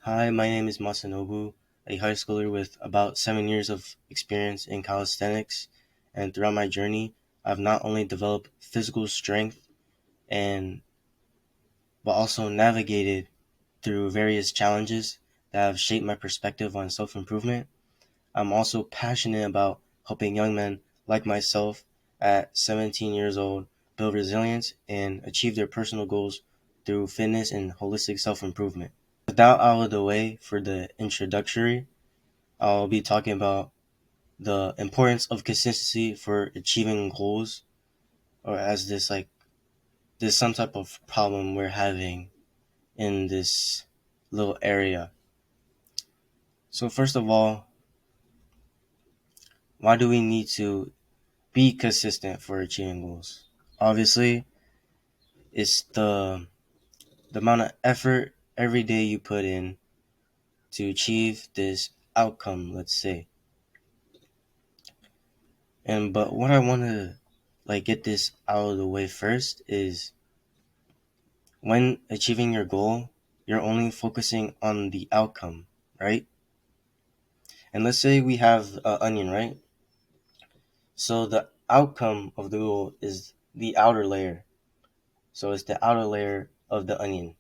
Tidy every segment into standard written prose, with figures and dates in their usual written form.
Hi, my name is Masanobu, a high schooler with about 7 years of experience in calisthenics. And throughout my journey, I've not only developed physical strength and but also navigated through various challenges that have shaped my perspective on self-improvement. I'm also passionate about helping young men like myself at 17 years old build resilience and achieve their personal goals through fitness and holistic self-improvement. With that out of the way for the introductory, I'll be talking about the importance of consistency for achieving goals, or as this some type of problem we're having in this little area. So first of all, why do we need to be consistent for achieving goals? Obviously, it's the amount of effort every day you put in to achieve this outcome, let's say. And but what I want to get this out of the way first is when achieving your goal, you're only focusing on the outcome, right? And let's say we have an onion, right? So the outcome of the goal is the outer layer. So it's the outer layer of the onion.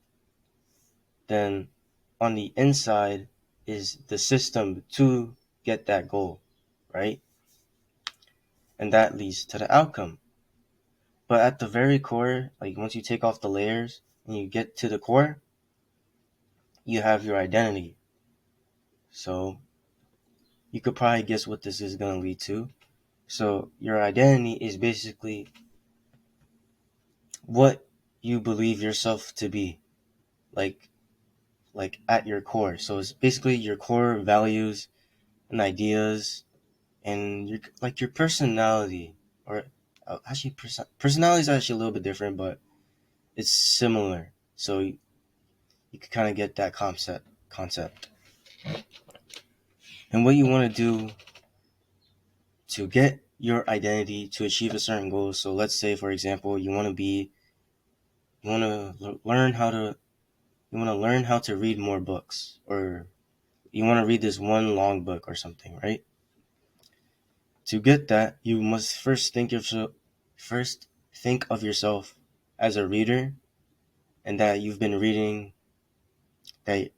Then on the inside is the system to get that goal, right? And that leads to the outcome. But at the very core, like once you take off the layers and you get to the core, you have your identity. So you could probably guess what this is going to lead to. So your identity is basically what you believe yourself to be, like at your core. So it's basically your core values and ideas and your personality, or actually personality is actually a little bit different, but it's similar. So you can kind of get that concept. And what you want to do to get your identity to achieve a certain goal. So let's say, for example, you want to learn how to read more books, or you want to read this one long book or something, right? To get that, you must first think of yourself as a reader, and that you've been reading, that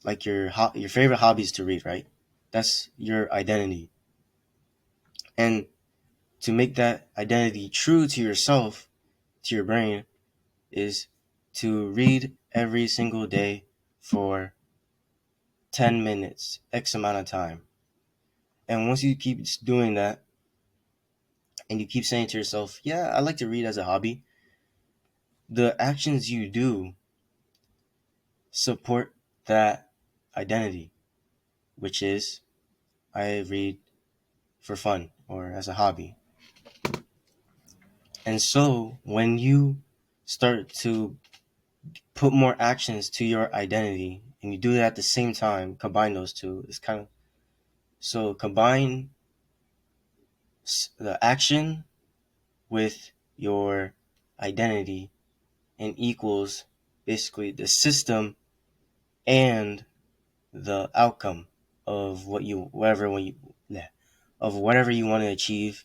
like your favorite hobby is to read, right? That's your identity. And to make that identity true to yourself, to your brain, is to read every single day for 10 minutes, X amount of time. And once you keep doing that, and you keep saying to yourself, yeah, I like to read as a hobby, the actions you do support that identity, which is, I read for fun or as a hobby. And so when you start to put more actions to your identity, and you do that at the same time, combine those two, it's kind of, so combine the action with your identity and equals basically the system and the outcome of whatever you want to achieve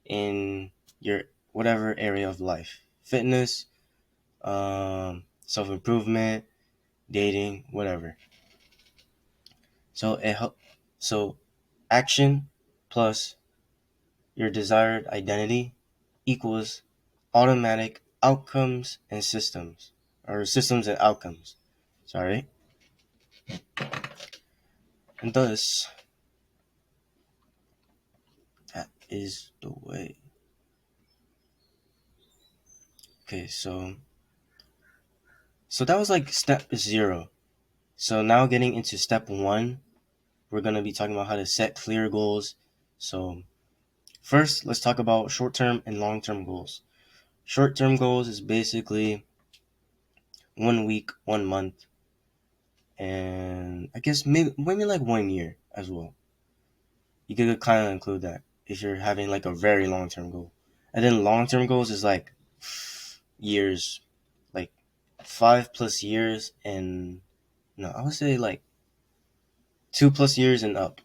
in your whatever area of life, fitness, self-improvement, dating, whatever. So action plus your desired identity equals automatic outcomes and systems, or systems and outcomes. Sorry. And thus, that is the way. Okay, so that was like step 0. So now getting into step 1, we're going to be talking about how to set clear goals. So first, let's talk about short-term and long-term goals. Short-term goals is basically 1 week, 1 month, and I guess maybe like 1 year as well. You could kind of include that if you're having like a very long-term goal. And then long-term goals is like years, like 5+ years and no, I would say like 2+ years and up.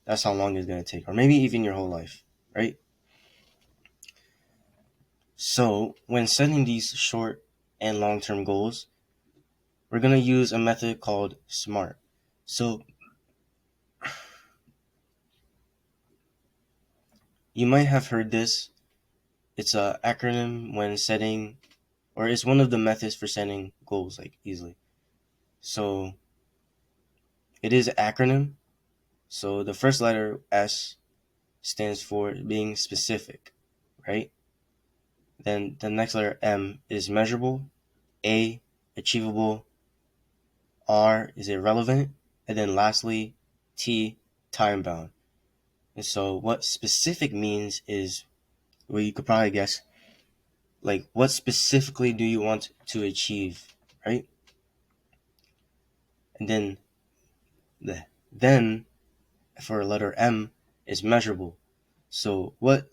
That's how long it's gonna take, or maybe even your whole life, right? So when setting these short and long-term goals, we're gonna use a method called SMART. So you might have heard this. It's a acronym when setting, or it's one of the methods for setting goals like easily. So it is an acronym. So the first letter S stands for being specific, right? Then the next letter M is measurable, A achievable, R is irrelevant, and then lastly T time bound. And so what specific means is, well, you could probably guess, like what specifically do you want to achieve, right? And then for letter M is measurable. So what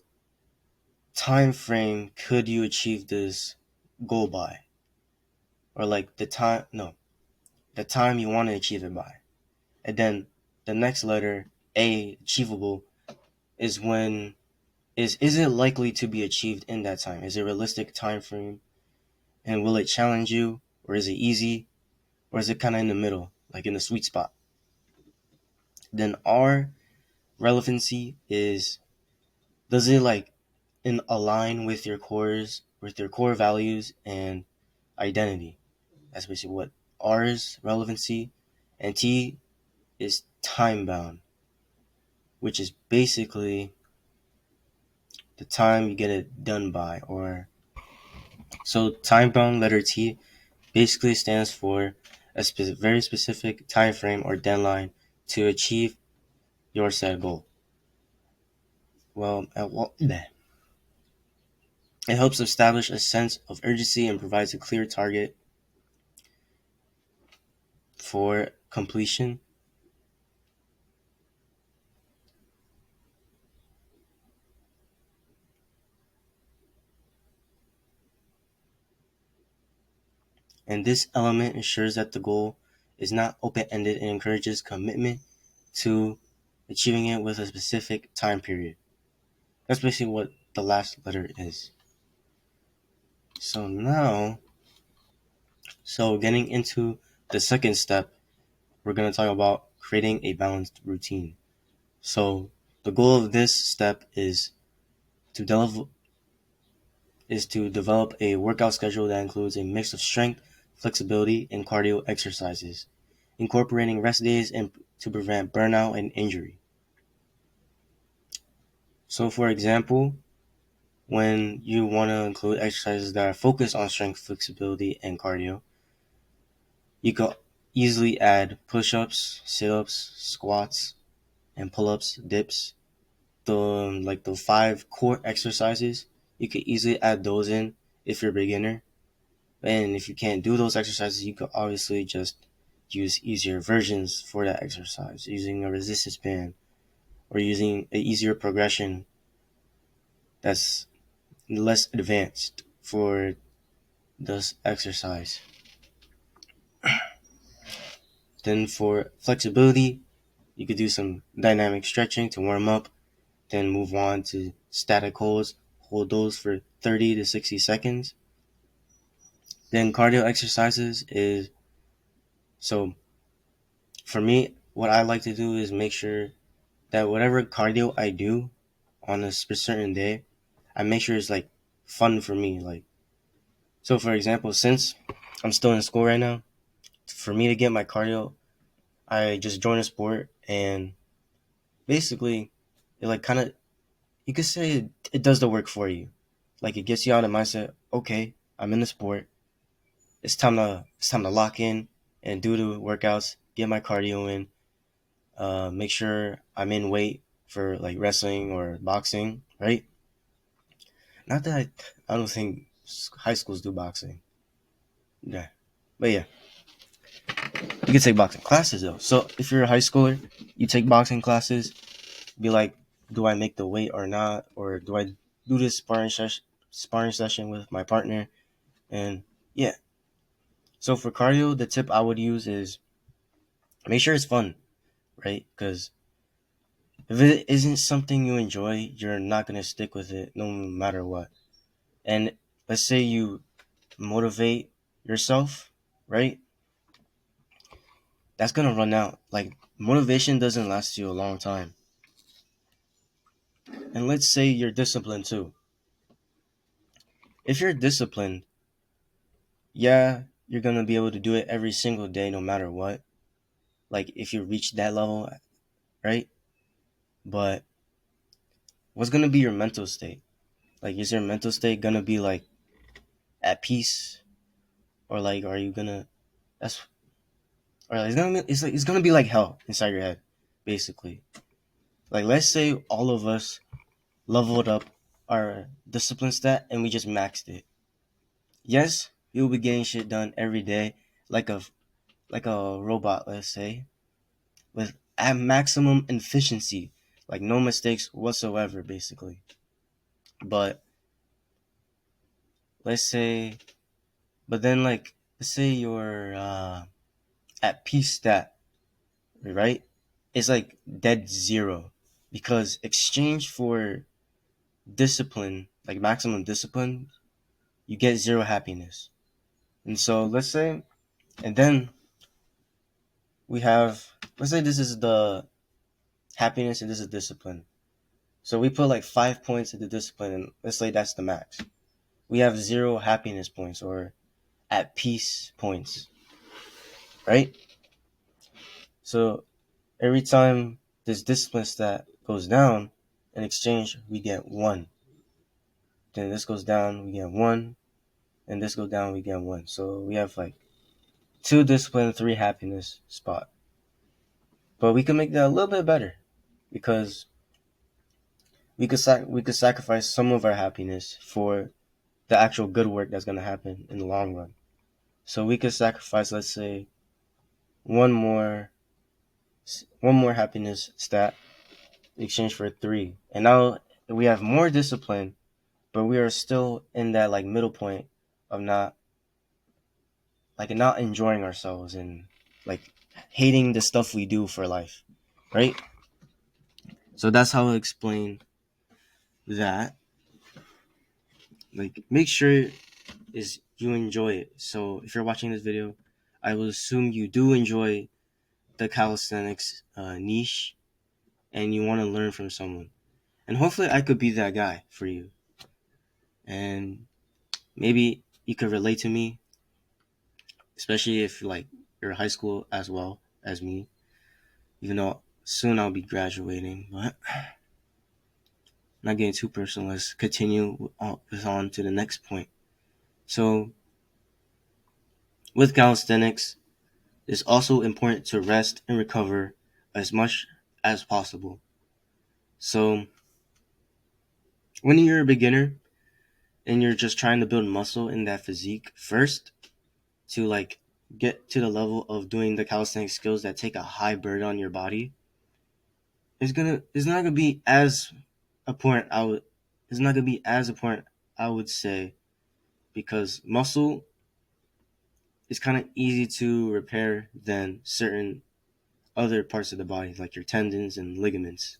time frame could you achieve this goal by? Or like the time you want to achieve it by. And then the next letter, A, achievable, is when is it likely to be achieved in that time? Is it a realistic time frame? And will it challenge you? Or is it easy? Or is it kind of in the middle, like in the sweet spot? Then R, relevancy, is does it like in align with your core values and identity? That's basically what R is, relevancy. And T is time bound, which is basically the time you get it done by. Or so time bound letter T basically stands for a very specific time frame or deadline to achieve your set goal. Well, it helps establish a sense of urgency and provides a clear target for completion. And this element ensures that the goal is not open-ended and encourages commitment to achieving it with a specific time period. That's basically what the last letter is. So now, getting into the second step, we're going to talk about creating a balanced routine. So the goal of this step to develop a workout schedule that includes a mix of strength, flexibility, and cardio exercises, incorporating rest days and to prevent burnout and injury. So for example, when you want to include exercises that are focused on strength, flexibility, and cardio, you could easily add push-ups, sit-ups, squats, and pull-ups, dips. The 5 core exercises, you could easily add those in if you're a beginner. And if you can't do those exercises, you could obviously just use easier versions for that exercise, using a resistance band or using an easier progression that's less advanced for this exercise. Then for flexibility, you could do some dynamic stretching to warm up, then move on to static holds. Hold those for 30 to 60 seconds. Then cardio exercises is, so for me, what I like to do is make sure that whatever cardio I do on a certain day, I make sure it's like fun for me. Like, so for example, since I'm still in school right now, for me to get my cardio, I just join a sport, and basically it like kind of, you could say it does the work for you. Like it gets you out of the mindset. Okay, I'm in the sport. It's time to lock in and do the workouts, get my cardio in, make sure I'm in weight for like wrestling or boxing, right? Not that I don't think high schools do boxing. Yeah, but yeah, you can take boxing classes though. So if you're a high schooler, you take boxing classes. Be like, do I make the weight or not, or do I do this sparring session with my partner? And yeah. So for cardio, the tip I would use is make sure it's fun, right? Because if it isn't something you enjoy, you're not gonna stick with it no matter what. And let's say you motivate yourself, right? That's gonna run out. Like, motivation doesn't last you a long time. And let's say you're disciplined too. If you're disciplined, yeah, you're gonna be able to do it every single day no matter what. Like, if you reach that level, right? But what's gonna be your mental state? Like, is your mental state gonna be like at peace, or like are you gonna that's or like, it's gonna be like hell inside your head, basically. Like, let's say all of us leveled up our discipline stat and we just maxed it. Yes, you'll be getting shit done every day, like a robot, let's say, with at maximum efficiency, like no mistakes whatsoever, basically. But let's say, but then like let's say you're at peace stat, right? It's like dead zero, because exchange for discipline, like maximum discipline, you get zero happiness. And so let's say, and then we have, let's say this is the happiness and this is discipline. So we put like 5 points into discipline, and let's say that's the max. We have zero happiness points or at peace points, right? So every time this discipline stat goes down, in exchange we get one. Then this goes down, we get one, and this goes down, we get one. So we have like 2 discipline, 3 happiness spot. But we can make that a little bit better, because we could sacrifice some of our happiness for the actual good work that's going to happen in the long run. So we could sacrifice, let's say, one more one more happiness stat in exchange for 3, and now we have more discipline, but we are still in that like middle point of not enjoying ourselves and like hating the stuff we do for life, right? So that's how I explain that. Like, make sure is you enjoy it. So if you're watching this video, I will assume you do enjoy the calisthenics niche, and you want to learn from someone. And hopefully I could be that guy for you. And maybe you could relate to me, especially if like you're high school as well as me, even though soon I'll be graduating. But not getting too personal, let's continue on to the next point. So with calisthenics, it's also important to rest and recover as much as possible. So when you're a beginner and you're just trying to build muscle in that physique first, to like get to the level of doing the calisthenics skills that take a high burden on your body, it's not gonna be as important. It's not gonna be as important, I would say, because muscle is kind of easy to repair than certain other parts of the body, like your tendons and ligaments.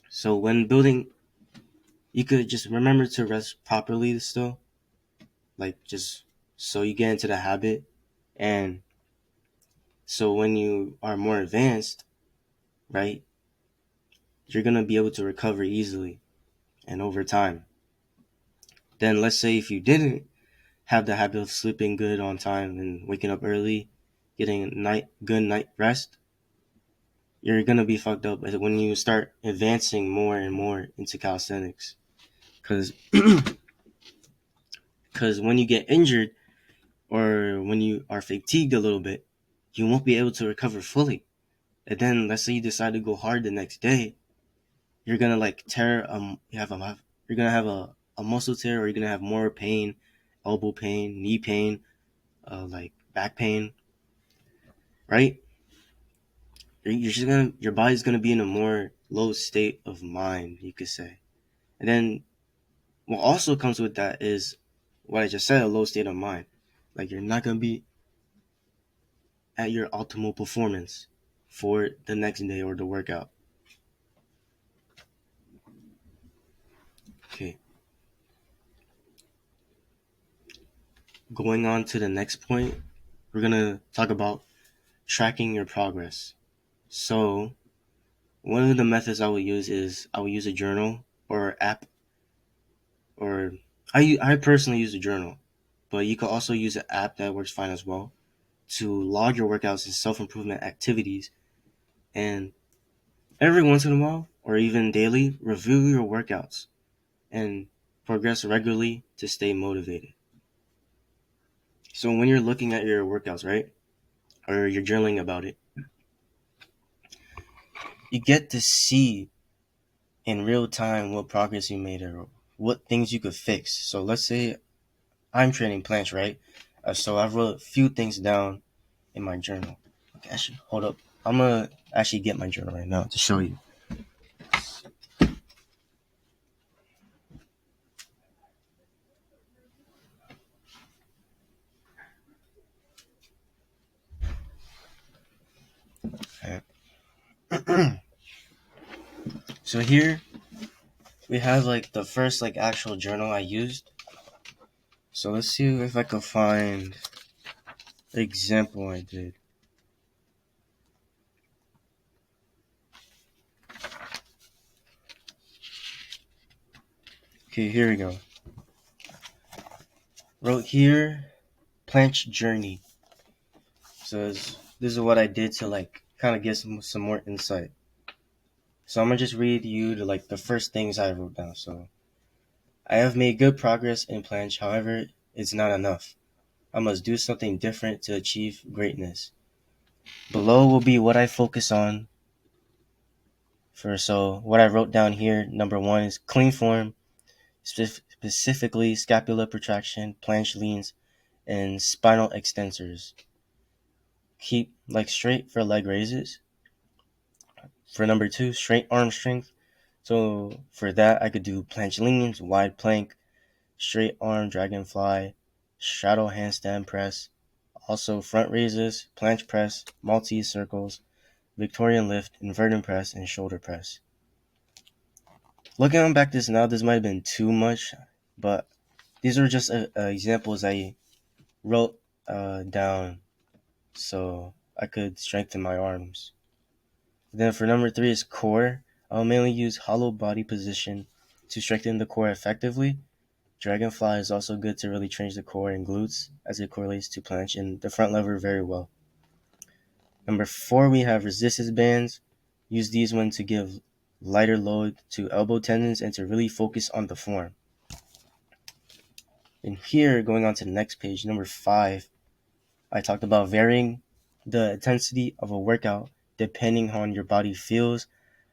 So when building, you could just remember to rest properly still, like just so you get into the habit, and so when you are more advanced, right, you're gonna be able to recover easily and over time. Then let's say if you didn't have the habit of sleeping good on time and waking up early, getting a good night rest, you're gonna be fucked up when you start advancing more and more into calisthenics. Because when you get injured or when you are fatigued a little bit, you won't be able to recover fully. And then let's say you decide to go hard the next day, you're gonna like tear you're gonna have a muscle tear, or you're gonna have more pain, elbow pain, knee pain, like back pain, right? You're just gonna your body's gonna be in a more low state of mind, you could say. And then what also comes with that is what I just said, a low state of mind. Like, you're not gonna be at your optimal performance for the next day or the workout. Okay. Going on to the next point, we're going to talk about tracking your progress. So, one of the methods I will use is I will use a journal or app, or I personally use a journal, but you can also use an app that works fine as well to log your workouts and self-improvement activities, and every once in a while or even daily review your workouts and progress regularly to stay motivated. So when you're looking at your workouts, right, or you're journaling about it, you get to see in real time what progress you made or what things you could fix. So let's say I'm training planche, right? So I wrote a few things down in my journal. Okay, actually, hold up. I'm gonna actually get my journal right now to show you. Okay. So here we have like the first like actual journal I used. So let's see if I can find the example I did. Okay, here we go. Wrote here, planche journey. So this is what I did to like kind of get some more insight. So I'm gonna just read you the first things I wrote down. So I have made good progress in planche, however, it's not enough. I must do something different to achieve greatness. Below will be what I focus on. So what I wrote down here, number one is clean form, specifically scapula protraction, planche leans, and spinal extensors. Keep like straight for leg raises. For number two, straight arm strength. So for that, I could do planche leans, wide plank, straight arm dragonfly, shadow handstand press. Also front raises, planche press, multi circles, Victorian lift, inverted press, and shoulder press. Looking back this now, this might have been too much, but these are just examples I wrote down so I could strengthen my arms. Then for number three is core. I'll mainly use hollow body position to strengthen the core effectively. Dragonfly is also good to really train the core and glutes as it correlates to planche and the front lever very well. Number four, we have resistance bands. Use these when to give lighter load to elbow tendons and to really focus on the form. And here, going on to the next page, number five, I talked about varying the intensity of a workout depending on your body feels.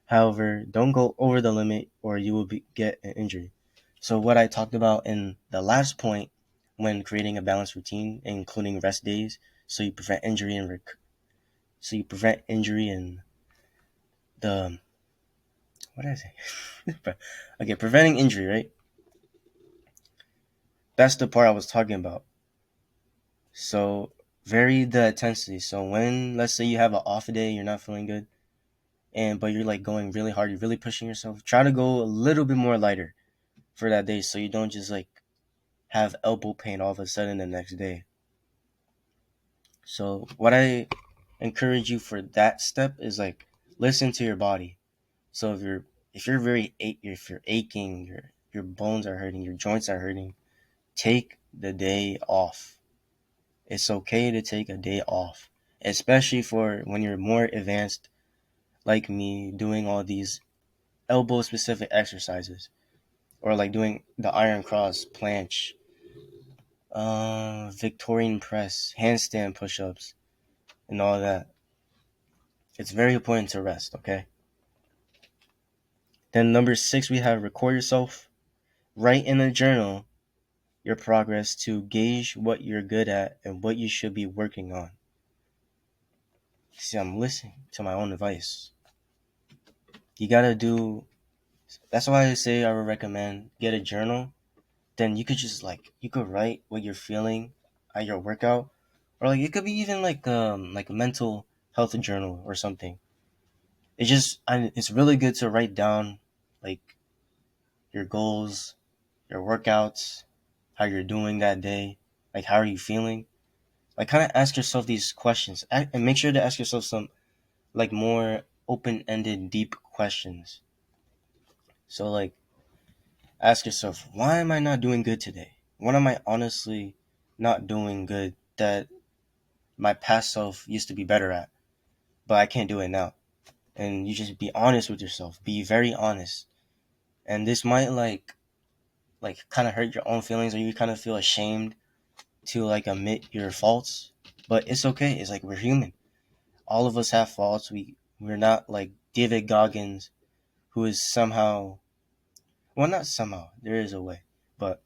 However, don't go over the limit or you will get an injury. So what I talked about in the last point when creating a balanced routine, including rest days, so you prevent injury and the what did I say? Okay, preventing injury, right? That's the part I was talking about. So vary the intensity. So when let's say you have an off day, you're not feeling good, but you're like going really hard, you're really pushing yourself. Try to go a little bit more lighter for that day, so you don't just like have elbow pain all of a sudden the next day. So what I encourage you for that step is like listen to your body. So if you're aching, your bones are hurting, your joints are hurting, take the day off. It's okay to take a day off, especially for when you're more advanced like me doing all these elbow specific exercises or like doing the iron cross, planche, Victorian press, handstand push-ups, and all that. It's very important to rest, okay? Then number six, we have record yourself. Write in a journal your progress to gauge what you're good at and what you should be working on. See, I'm listening to my own advice. You gotta do. That's why I say I would recommend get a journal. Then you could just you could write what you're feeling at your workout, or like it could be even like a mental health journal or something. It's really good to write down like your goals, your workouts, how you're doing that day, like how are you feeling. Like kind of ask yourself these questions and make sure to ask yourself some like more open-ended, deep questions. So like ask yourself, why am I not doing good today? What am I honestly not doing good that my past self used to be better at, but I can't do it now? And you just be honest with yourself. Be very honest. And this might like kind of hurt your own feelings, or you kind of feel ashamed to like admit your faults, but it's okay. It's like we're human. All of us have faults. We're not like David Goggins, who is somehow, well, not somehow. There is a way, but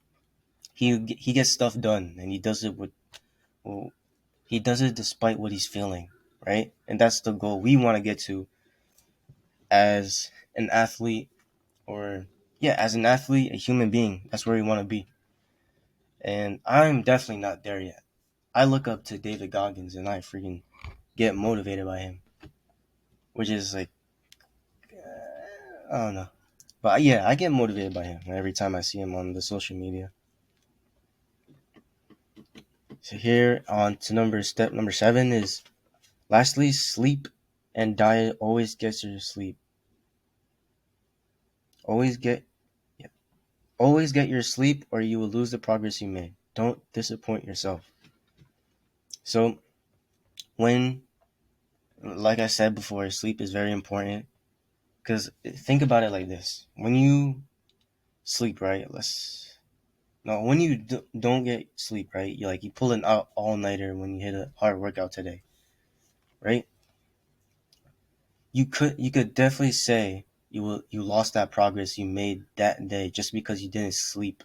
he gets stuff done, and he does it with, well, he does it despite what he's feeling, right? And that's the goal we want to get to as an athlete, or yeah, as an athlete, a human being. That's where we want to be. And I'm definitely not there yet. I look up to David Goggins, and I freaking get motivated by him, which is like, I don't know. But yeah, I get motivated by him every time I see him on the social media. So here on to step number 7 is, lastly, sleep and diet always gets your sleep. Always get yeah, always get your sleep or you will lose the progress you made. Don't disappoint yourself. So when, like I said before, sleep is very important, because think about it like this. When you sleep, right? When you don't get sleep, right? You pull an out all nighter when you hit a hard workout today, right? You could definitely say you lost that progress you made that day just because you didn't sleep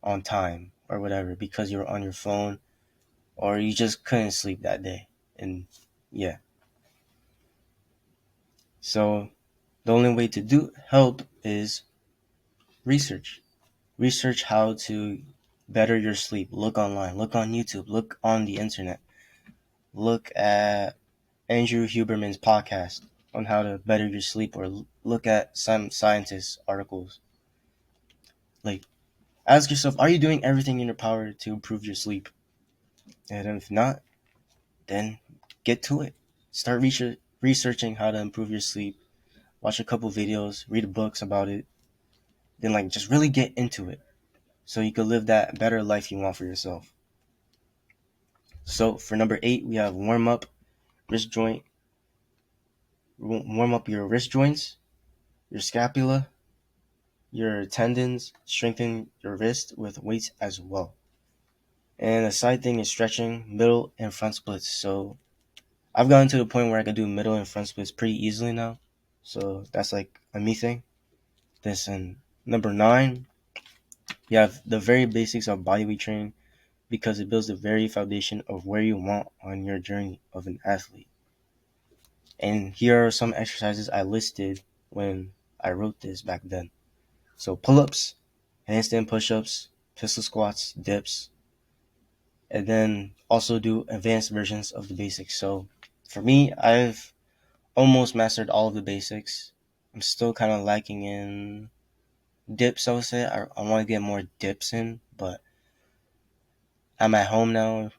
on time or whatever, because you were on your phone, or you just couldn't sleep that day. And yeah, so the only way to do help is research. Research how to better your sleep. Look online, look on YouTube, look on the internet, look at Andrew Huberman's podcast on how to better your sleep, or look at some scientists' articles. Like, ask yourself, are you doing everything in your power to improve your sleep? And if not, then get to it. Start researching how to improve your sleep. Watch a couple videos, read books about it. Then, like, just really get into it so you can live that better life you want for yourself. So, for number 8, we have wrist joint. Warm up your wrist joints, your scapula, your tendons, strengthen your wrist with weights as well. And the side thing is stretching middle and front splits. So I've gotten to the point where I can do middle and front splits pretty easily now. So that's like a me thing. This and number 9, you have the very basics of bodyweight training, because it builds the very foundation of where you want on your journey of an athlete. And here are some exercises I listed when I wrote this back then. So pull-ups, handstand push-ups, pistol squats, dips, and then also do advanced versions of the basics. So for me, I've almost mastered all of the basics. I'm still kind of lacking in dips, I would say. I want to get more dips in, but I'm at home now.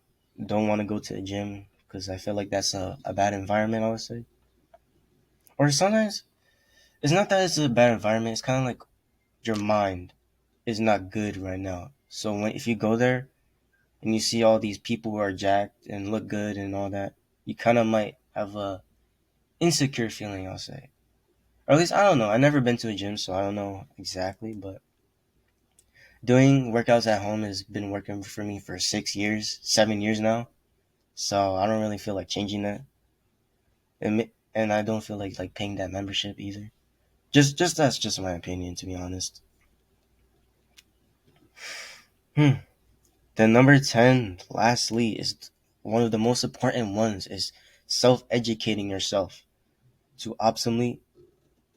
Don't want to go to the gym because I feel like that's a bad environment, I would say. Or sometimes it's not that it's a bad environment. It's kind of like your mind is not good right now. So if you go there and you see all these people who are jacked and look good and all that, you kind of might have a insecure feeling, I'll say. Or at least, I don't know. I've never been to a gym, so I don't know exactly. But doing workouts at home has been working for me for 6 years, 7 years now. So I don't really feel like changing that, and I don't feel like paying that membership either. Just that's just my opinion, to be honest. Hmm. Then number 10, lastly, is one of the most important ones, is self-educating yourself to optimally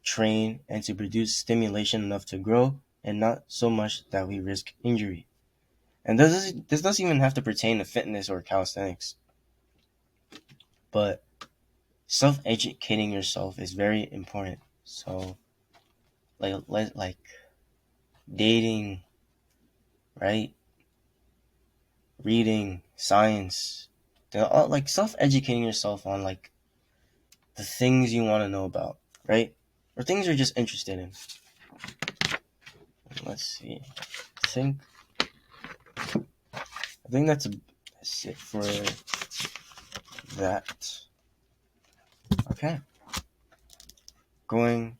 train and to produce stimulation enough to grow, and not so much that we risk injury. And this doesn't even have to pertain to fitness or calisthenics, but self-educating yourself is very important. So like dating, right? Reading, science, like self-educating yourself on like the things you want to know about, right? Or things you're just interested in. Let's see. I think that's it for that. Okay. Going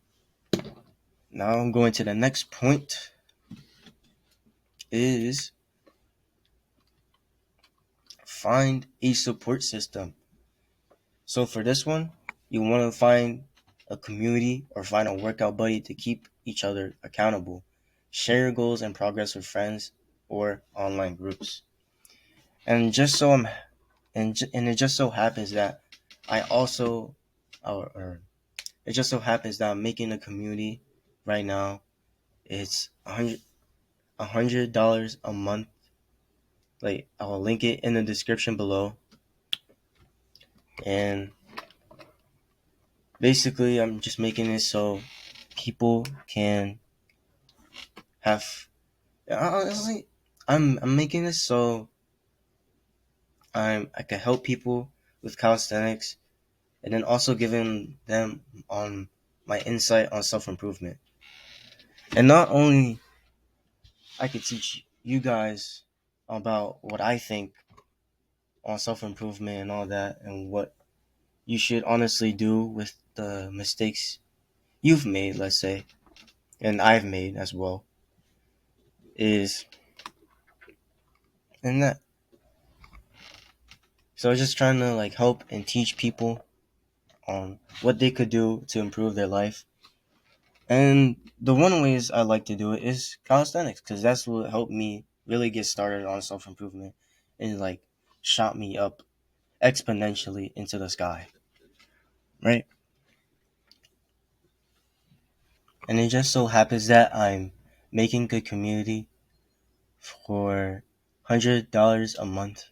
Now I'm going to the next point is find a support system. So for this one, you want to find a community or find a workout buddy to keep each other accountable. Share your goals and progress with friends or online groups. And just so I'm and it just so happens that I also or it just so happens that I'm making a community right now. It's $100 a month. Like I'll link it in the description below. And basically I'm just making it so people can have honestly I'm making this so I can help people with calisthenics and then also giving them on my insight on self-improvement. And not only I could teach you guys about what I think on self-improvement and all that and what you should honestly do with the mistakes you've made, let's say, and I've made as well, is and that. So I was just trying to like help and teach people on what they could do to improve their life. And the one ways I like to do it is calisthenics because that's what helped me really get started on self improvement and like shot me up exponentially into the sky, right? And it just so happens that I'm making a community for $100 a month.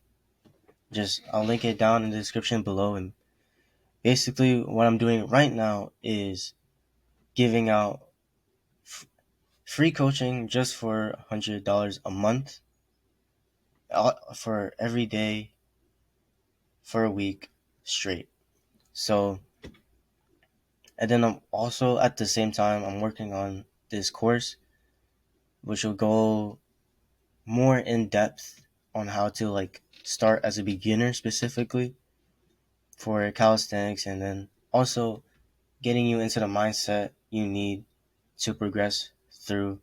Just I'll link it down in the description below. And basically, what I'm doing right now is giving out free coaching just for $100 a month for every day for a week straight. So, and then I'm also at the same time I'm working on this course, which will go more in depth on how to like start as a beginner specifically for calisthenics, and then also getting you into the mindset you need to progress through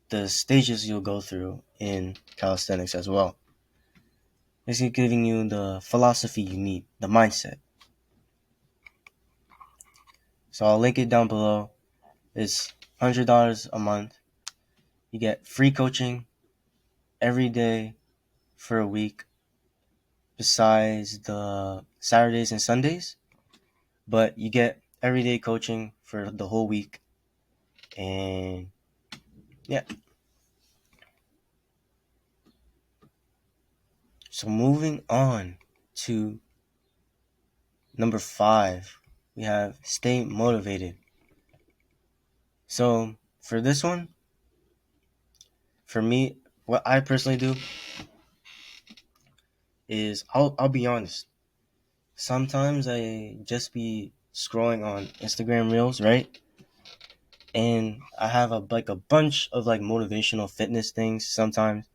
the stages you'll go through in calisthenics as well. Basically giving you the philosophy you need, the mindset. So I'll link it down below. It's $100 a month. You get free coaching every day for a week besides the Saturdays and Sundays. But you get everyday coaching for the whole week. And yeah. So moving on to number 5, we have stay motivated. So for this one, for me, what I personally do is I'll be honest. Sometimes I just be scrolling on Instagram Reels, right? And I have a bunch of like motivational fitness things sometimes.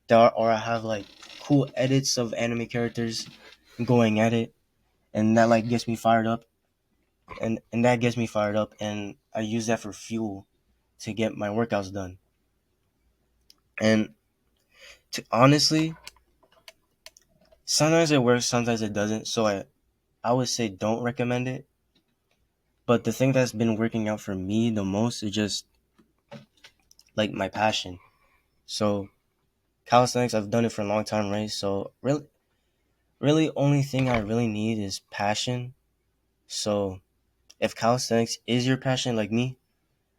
Or I have like cool edits of anime characters going at it, and that like gets me fired up, and that gets me fired up, and I use that for fuel to get my workouts done. And honestly, sometimes it works, sometimes it doesn't. So I would say don't recommend it. But the thing that's been working out for me the most is just like my passion. So calisthenics, I've done it for a long time, right? So really only thing I really need is passion. So if calisthenics is your passion like me,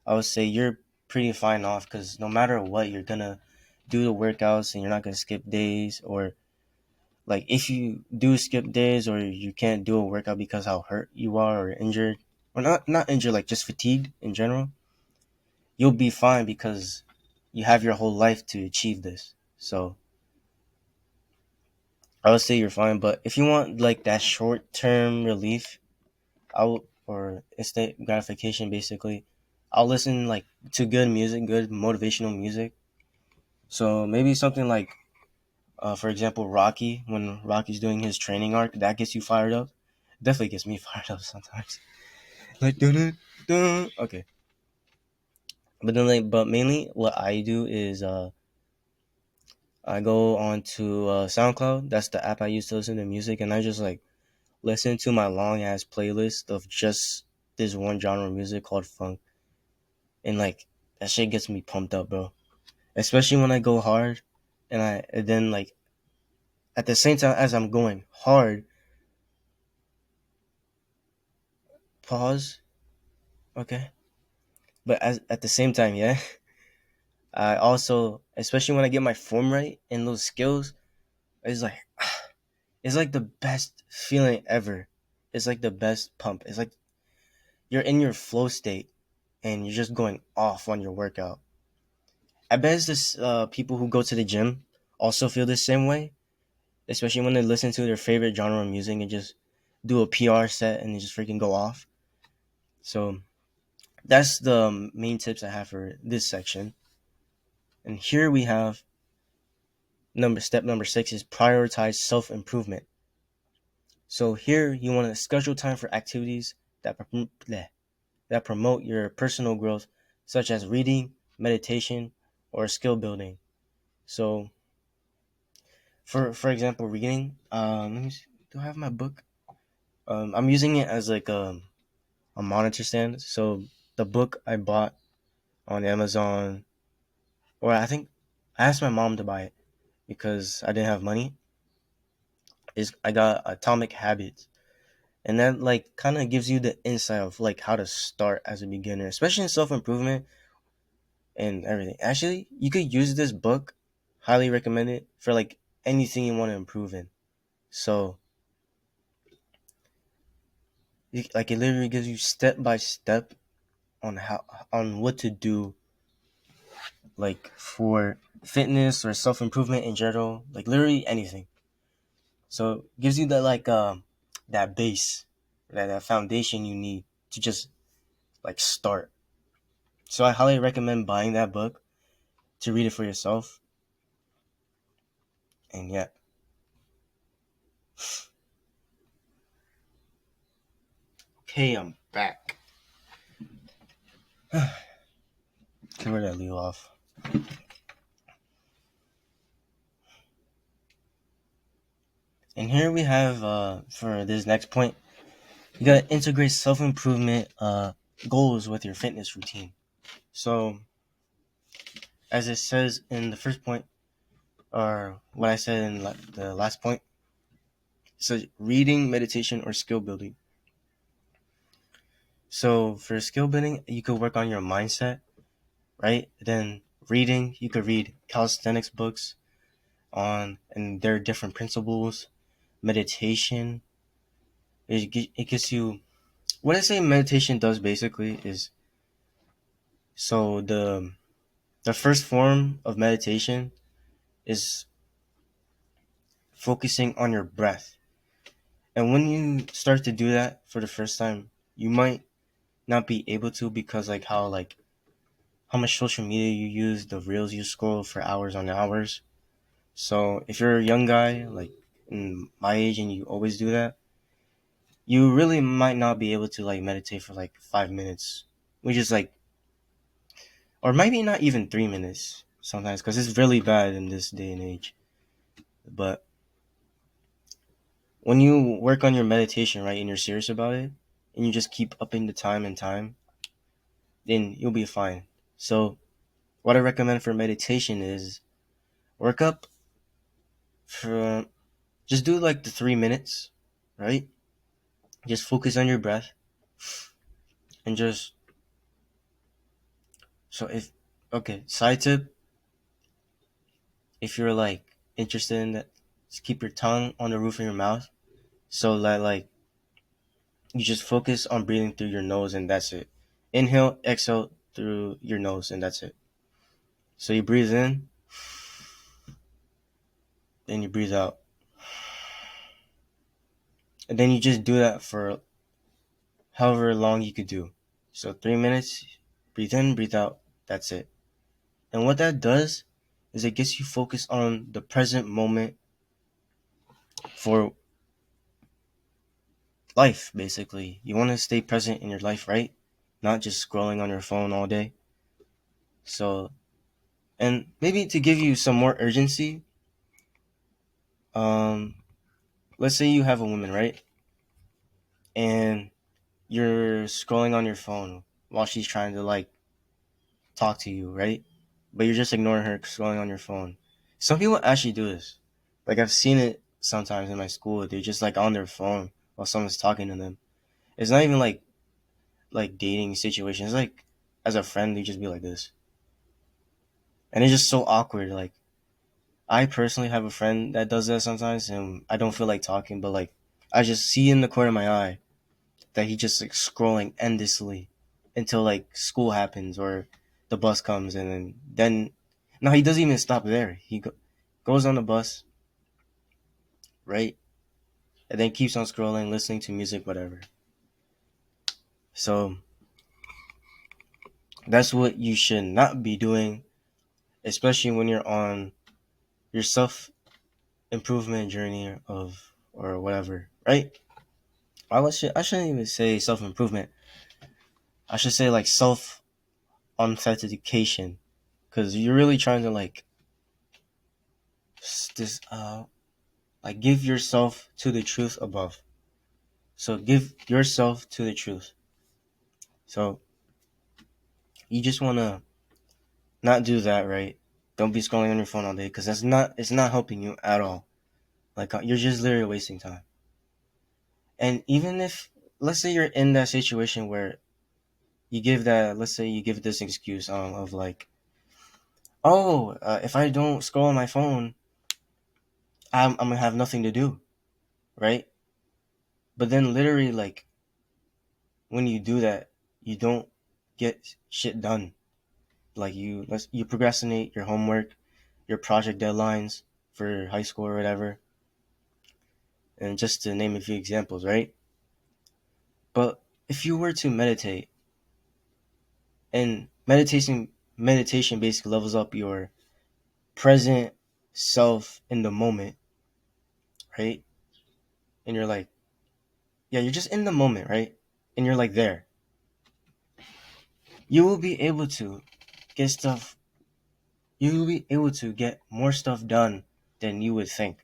I would say you're pretty fine off because no matter what, do the workouts and you're not gonna skip days, or like if you do skip days or you can't do a workout because how hurt you are or injured, or not injured, like just fatigued in general, you'll be fine because you have your whole life to achieve this. So I would say you're fine. But if you want like that short term relief, or instant gratification, basically, I'll listen like to good music, good motivational music. So maybe something like, for example, Rocky. When Rocky's doing his training arc, that gets you fired up. Definitely gets me fired up sometimes. Like dun dun dun. Okay, but mainly what I do is I go on to SoundCloud. That's the app I use to listen to music, and I just like listen to my long ass playlist of just this one genre of music called funk, and like that shit gets me pumped up, bro. Especially when I go hard, and then like at the same time as I'm going hard, pause, okay. But as at the same time, yeah, I also, especially when I get my form right and those skills, it's like it's like the best feeling ever. It's like the best pump. It's like you're in your flow state and you're just going off on your workout. I bet it's this people who go to the gym also feel the same way, especially when they listen to their favorite genre of music and just do a PR set and they just freaking go off. So that's the main tips I have for this section. And here we have step number 6 is prioritize self improvement. So here you want to schedule time for activities that promote your personal growth, such as reading, meditation, or skill building. So for example, reading. Let me see, do I have my book? I'm using it as like a monitor stand. So the book I bought on Amazon, or I think I asked my mom to buy it because I didn't have money. Is I got Atomic Habits, and that like kind of gives you the insight of like how to start as a beginner, especially in self improvement and everything. Actually, you could use this book. Highly recommend it for like anything you want to improve in. So like it literally gives you step by step on how on what to do, like for fitness or self improvement in general, like literally anything. So it gives you that like that base, that foundation you need to just like start. So I highly recommend buying that book to read it for yourself. And yeah, okay, I'm back. Okay, where did I leave off? And here we have for this next point, you gotta integrate self improvement goals with your fitness routine. So as it says in the first point, or what I said in the last point, so reading, meditation, or skill building. So for skill building, you could work on your mindset, right? Then reading, you could read calisthenics books on and their different principles. Meditation, it gets you. What I say meditation does basically is, so the first form of meditation is focusing on your breath. And when you start to do that for the first time, you might not be able to because like how much social media you use, the reels you scroll for hours on hours. So if you're a young guy like in my age and you always do that, you really might not be able to like meditate for like 5 minutes, which is like, or maybe not even 3 minutes sometimes, because it's really bad in this day and age. But when you work on your meditation, right, and you're serious about it, and you just keep upping the time and time, then you'll be fine. So what I recommend for meditation is work up for just do like the 3 minutes, right? Just focus on your breath and just so if okay, side tip, if you're like interested in that, just keep your tongue on the roof of your mouth so that like you just focus on breathing through your nose and that's it. Inhale, exhale through your nose and that's it. So you breathe in, then you breathe out. And then you just do that for however long you could do. So 3 minutes, breathe in, breathe out, that's it. And what that does is it gets you focused on the present moment for life, basically. You want to stay present in your life, right? Not just scrolling on your phone all day. So, and maybe to give you some more urgency, um, let's say you have a woman, right? And you're scrolling on your phone while she's trying to like talk to you, right? But you're just ignoring her scrolling on your phone. Some people actually do this. Like I've seen it sometimes in my school. They're just like on their phone while someone's talking to them. It's not even like dating situations. It's like as a friend, they just be like this, and it's just so awkward. Like I personally have a friend that does that sometimes, and I don't feel like talking, but like I just see in the corner of my eye that he just like scrolling endlessly until like school happens or the bus comes, and then no, he doesn't even stop there. Goes on the bus, right, and then keeps on scrolling, listening to music, whatever. So that's what you should not be doing, especially when you're on your self improvement journey of or whatever, right? I shouldn't even say self improvement. I should say like self authentication, because you're really trying to like this like give yourself to the truth above. So give yourself to the truth. So you just want to not do that, right? Don't be scrolling on your phone all day because it's not helping you at all. Like you're just literally wasting time. And even if let's say you're in that situation where you give that, let's say you give this excuse of like, oh, if I don't scroll on my phone, I'm gonna have nothing to do, right? But then literally like when you do that, you don't get shit done. Like you procrastinate your homework, your project deadlines for high school or whatever, and just to name a few examples, right? But if you were to meditate, and meditation basically levels up your present self in the moment, right? And you're like, yeah, you're just in the moment, right? And you're like there. You will be able to get stuff. You will be able to get more stuff done than you would think,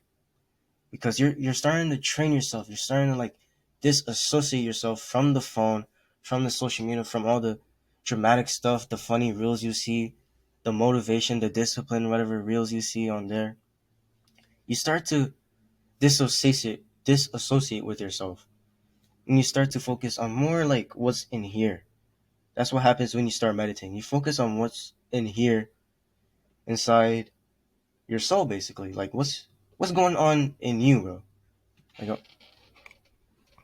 because you're starting to train yourself. You're starting to like disassociate yourself from the phone, from the social media, from all the dramatic stuff, the funny reels you see, the motivation, the discipline, whatever reels you see on there. You start to disassociate with yourself, and you start to focus on more like what's in here. That's what happens when you start meditating. You focus on what's in here, inside your soul, basically. Like what's going on in you, bro. Like,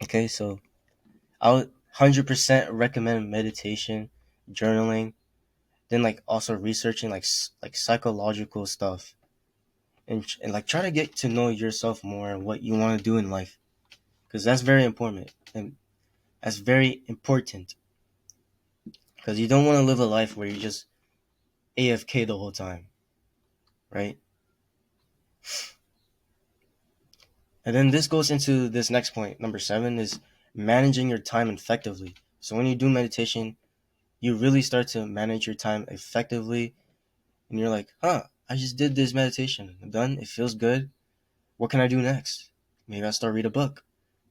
okay, so I would 100% recommend meditation, journaling, then like also researching like psychological stuff, and like try to get to know yourself more and what you want to do in life, because that's very important, and that's very important because you don't want to live a life where you just AFK the whole time, right? And then this goes into this next point. Number 7 is managing your time effectively. So when you do meditation, you really start to manage your time effectively, and you're like, huh, I just did this meditation. I'm done. It feels good. What can I do next? Maybe I'll start read a book.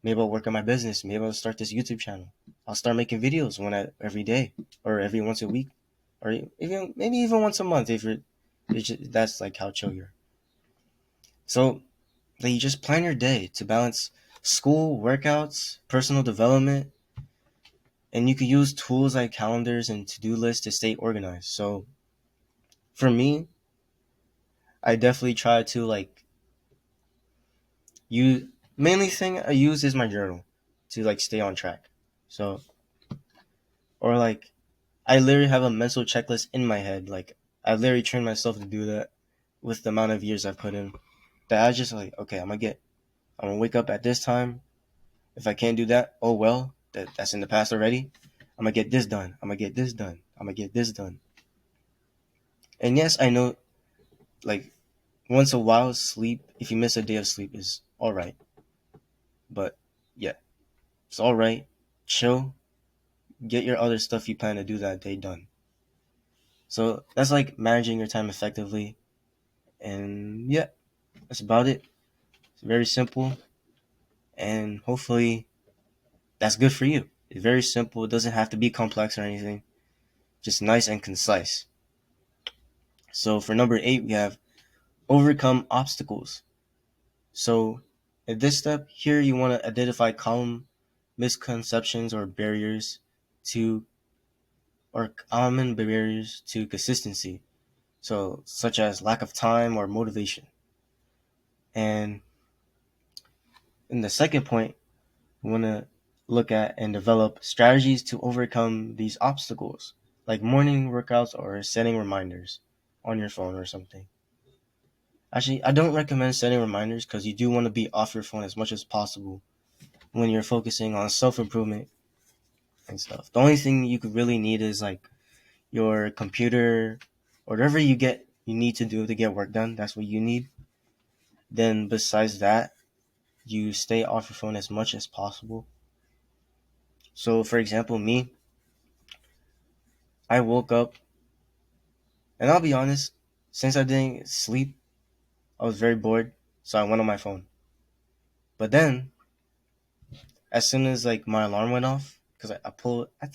Maybe I'll work on my business. Maybe I'll start this YouTube channel. I'll start making videos every day or every once a week, or even maybe even once a month if that's like how chill you're. So like you just plan your day to balance school, workouts, personal development, and you could use tools like calendars and to-do lists to stay organized. So for me, I definitely try to like use mainly thing I use is my journal to like stay on track. So or like I literally have a mental checklist in my head. Like I literally trained myself to do that with the amount of years I've put in. That I just like, okay, I'm gonna wake up at this time. If I can't do that, oh well, that's in the past already. I'm gonna get this done. I'm gonna get this done. I'm gonna get this done. And yes, I know like once a while sleep, if you miss a day of sleep is alright. But yeah, it's alright. Chill. Get your other stuff you plan to do that day done. So that's like managing your time effectively. And yeah, that's about it. It's very simple. And hopefully that's good for you. It's very simple. It doesn't have to be complex or anything. Just nice and concise. So for number 8, we have overcome obstacles. So in this step here, you want to identify common misconceptions or common barriers to consistency. So such as lack of time or motivation. And in the second point, we want to look at and develop strategies to overcome these obstacles, like morning workouts or setting reminders on your phone or something. Actually, I don't recommend setting reminders because you do want to be off your phone as much as possible when you're focusing on self improvement and stuff. The only thing you could really need is like your computer or whatever you need to do to get work done. That's what you need. Then besides that, you stay off your phone as much as possible. So for example, me, I woke up and I'll be honest, since I didn't sleep, I was very bored, so I went on my phone. But then, as soon as like my alarm went off, because I pulled, I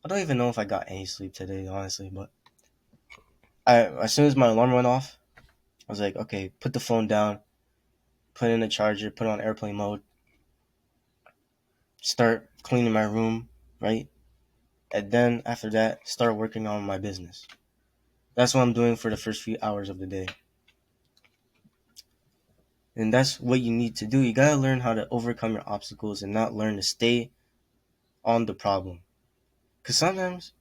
don't even know if I got any sleep today, honestly. But as soon as my alarm went off, I was like, okay, put the phone down, put in the charger, put it on airplane mode, start cleaning my room, right? And then after that, start working on my business. That's what I'm doing for the first few hours of the day. And that's what you need to do. You gotta learn how to overcome your obstacles and not learn to stay on the problem. Because sometimes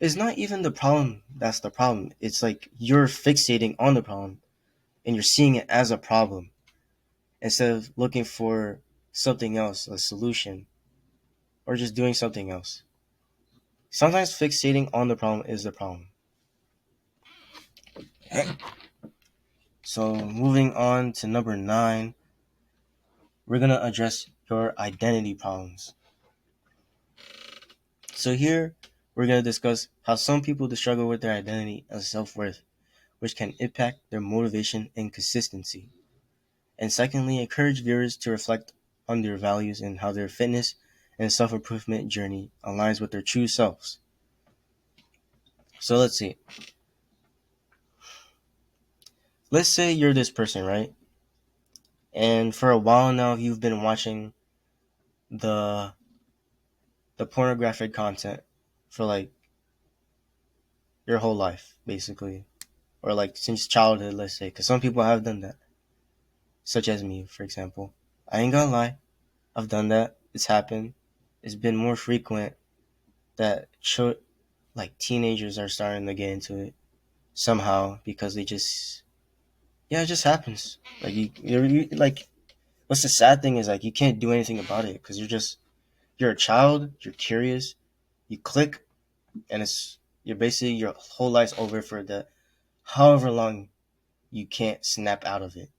it's not even the problem that's the problem. It's like you're fixating on the problem and you're seeing it as a problem instead of looking for something else, a solution, or just doing something else. Sometimes fixating on the problem is the problem. So moving on to number 9, we're going to address your identity problems. So here we're going to discuss how some people struggle with their identity and self-worth, which can impact their motivation and consistency. And secondly, encourage viewers to reflect on their values and how their fitness and self-improvement journey aligns with their true selves. So let's see. Let's say you're this person, right? And for a while now, you've been watching the pornographic content for like your whole life, basically, or like since childhood, let's say, because some people have done that, such as me, for example. I ain't gonna lie, I've done that. It's happened. It's been more frequent that like teenagers are starting to get into it somehow because they just it just happens. Like you like what's the sad thing is like you can't do anything about it because you're a child, you're curious, you click, and you're basically your whole life's over for the however long you can't snap out of it,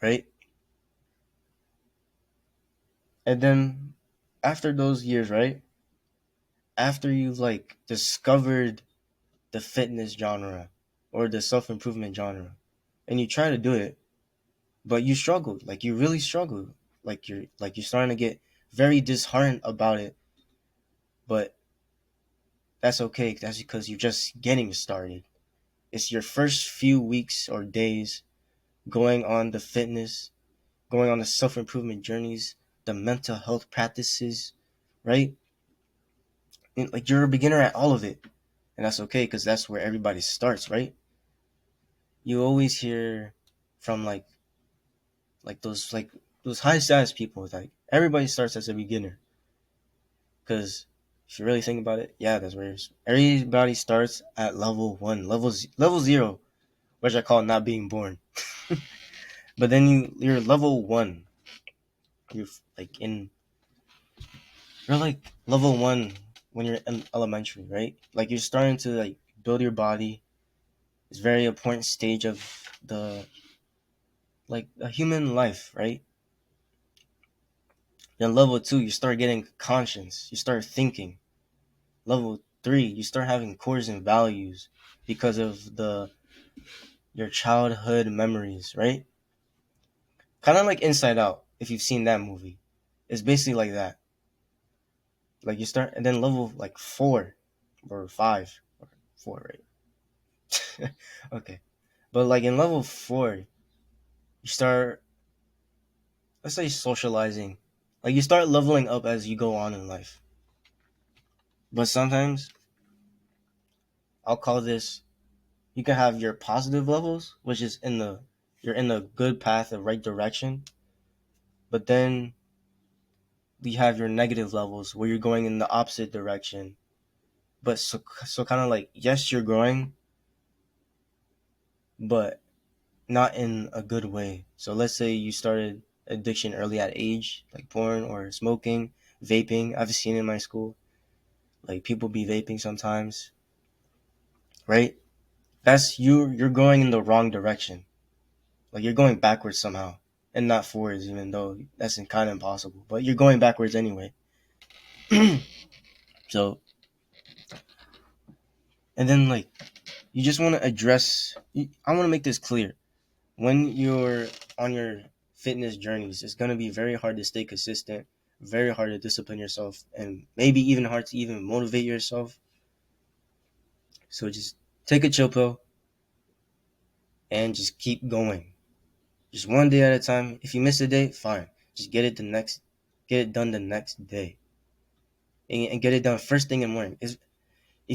right? And then after those years, right? After you've like discovered the fitness genre or the self improvement genre, and you try to do it, but you struggled, like you really struggled, like you're starting to get very disheartened about it, but that's okay. That's because you're just getting started. It's your first few weeks or days going on the fitness, going on the self improvement journeys, the mental health practices, right? And like you're a beginner at all of it, and that's okay because that's where everybody starts, right? you always hear from those high status people. Like everybody starts as a beginner, because if you really think about it, yeah, that's where everybody starts at level one, level zero, which I call not being born. But then you're level one. You're like in you're like level one when you're in elementary, right? Like you're starting to like build your body. It's a very important stage of the like a human life, right? Then level two, you start getting conscience. You start thinking. Level three, you start having cores and values because of the your childhood memories, right? Kind of like Inside Out, if you've seen that movie. It's basically like that. Like you start, and then level like four or five or four, right? Okay, but like in level four, you start, let's say, socializing. Like you start leveling up as you go on in life. But sometimes I'll call this, you can have your positive levels, which is you're in the good path, the right direction. But then you have your negative levels where you're going in the opposite direction. But so kind of like, yes, you're growing, but not in a good way. So let's say you started addiction early at age, like porn or smoking, vaping. I've seen in my school, like people be vaping sometimes, right? That's you're going in the wrong direction. Like you're going backwards somehow, and not forwards, even though that's kind of impossible. But you're going backwards anyway. So, and then like you just want to address. I want to make this clear. When you're on your fitness journeys, it's gonna be very hard to stay consistent, very hard to discipline yourself, and maybe even hard to even motivate yourself. So just take a chill pill and just keep going. Just one day at a time. If you miss a day, fine. Just get it done the next day, and get it done first thing in the morning. If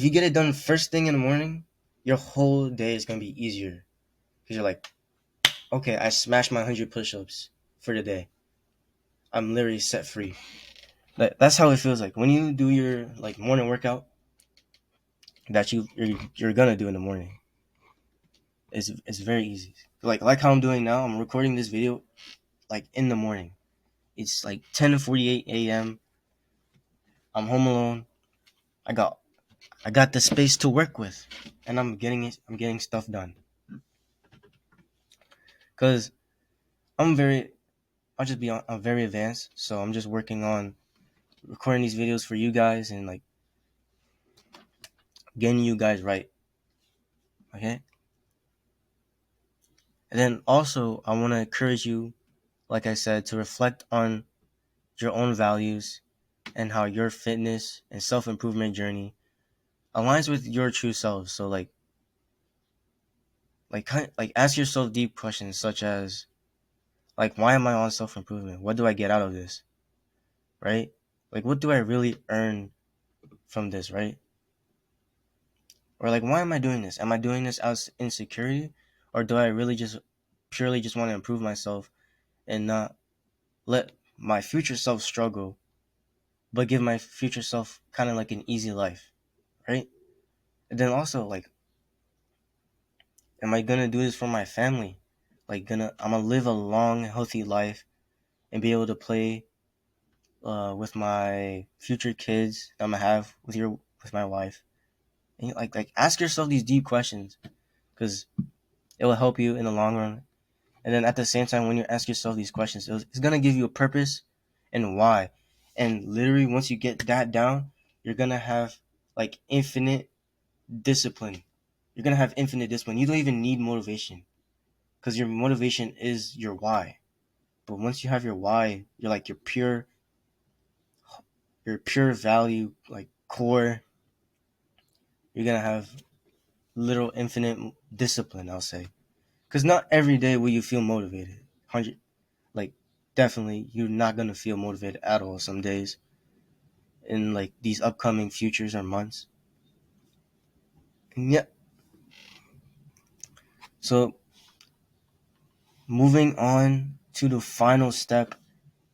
you get it done first thing in the morning, your whole day is gonna be easier because you're like, okay, I smashed my 100 push-ups for the day. I'm literally set free. That's how it feels like when you do your like morning workout that you're gonna do in the morning. It's very easy. Like how I'm doing now. I'm recording this video like in the morning. It's like 10:48 a.m. I'm home alone. I got I got the space to work with, and I'm getting it. I'm getting stuff done because I'm very. I'll just be on. I'm very advanced, so I'm just working on recording these videos for you guys and like getting you guys right. Okay. And then also, I want to encourage you, like I said, to reflect on your own values and how your fitness and self improvement journey aligns with your true self. So like ask yourself deep questions such as like, why am I on self improvement? What do I get out of this? Right? Like what do I really earn from this, right? Or like, why am I doing this? Am I doing this out of insecurity? Or do I really just purely just want to improve myself and not let my future self struggle, but give my future self kind of like an easy life, right? And then also like, am I gonna do this for my family? Like I'm gonna live a long, healthy life and be able to play with my future kids that I'm gonna have with my wife. And like ask yourself these deep questions because it will help you in the long run. And then at the same time, when you ask yourself these questions, it's gonna give you a purpose and why. And literally, once you get that down, you're gonna have like infinite discipline. You're gonna have infinite discipline. You don't even need motivation because your motivation is your why. But once you have your why, you're like your pure value, like core. You're gonna have little infinite discipline. I'll say, because not every day will you feel motivated. Like definitely, you're not gonna feel motivated at all. Some days in like these upcoming futures or months. And yeah, so moving on to the final step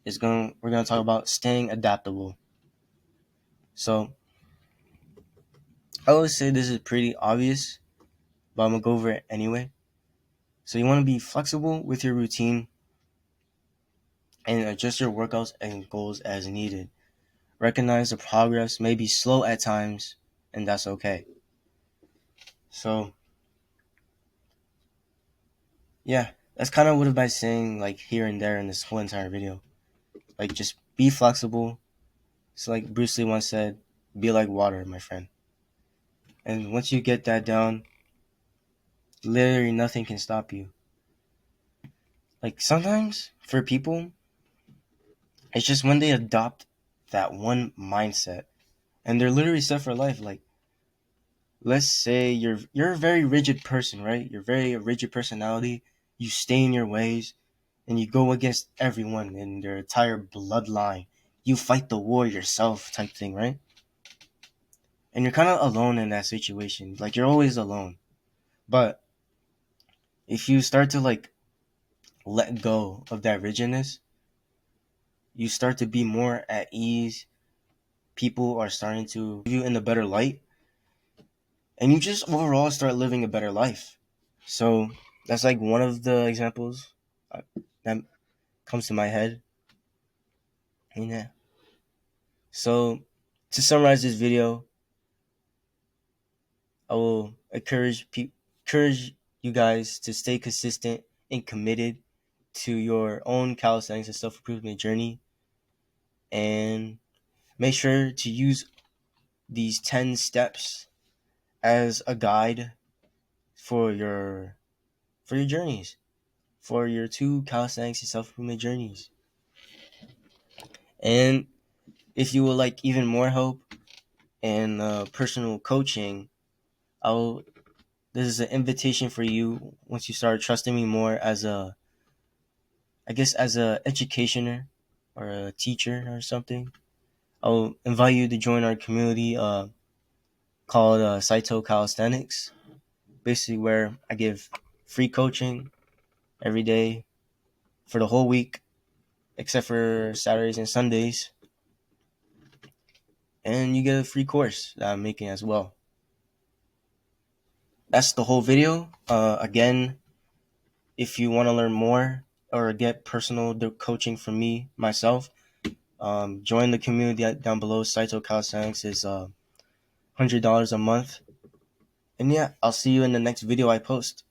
we're gonna talk about staying adaptable. So I would say this is pretty obvious, but I'm gonna go over it anyway. So you want to be flexible with your routine and adjust your workouts and goals as needed. Recognize the progress may be slow at times, and that's okay. So yeah, that's kind of what I'm saying, like here and there in this whole entire video. Like just be flexible. So like Bruce Lee once said, be like water, my friend. And once you get that down, literally nothing can stop you. Like sometimes for people, it's just when they adopt that one mindset and they're literally set for life. Like let's say you're a very rigid person, right? You're very rigid personality. You stay in your ways and you go against everyone in their entire bloodline. You fight the war yourself type thing, right? And you're kind of alone in that situation. Like you're always alone. But if you start to like let go of that rigidness, you start to be more at ease. People are starting to view you in a better light, and you just overall start living a better life. So that's like one of the examples that comes to my head. And yeah. So to summarize this video, I will encourage you guys to stay consistent and committed to your own calisthenics and self-improvement journey, and make sure to use these 10 steps as a guide for your journeys, for your two calisthenics and self-improvement journeys. And if you would like even more help and personal coaching, this is an invitation for you once you start trusting me more as a educationer or a teacher or something. I'll invite you to join our community called Saito Calisthenics, basically where I give free coaching every day for the whole week, except for Saturdays and Sundays. And you get a free course that I'm making as well. That's the whole video. Again, if you want to learn more or get personal coaching from me, myself, join the community down below. Saito Calisthenics is $100 a month. And yeah, I'll see you in the next video I post.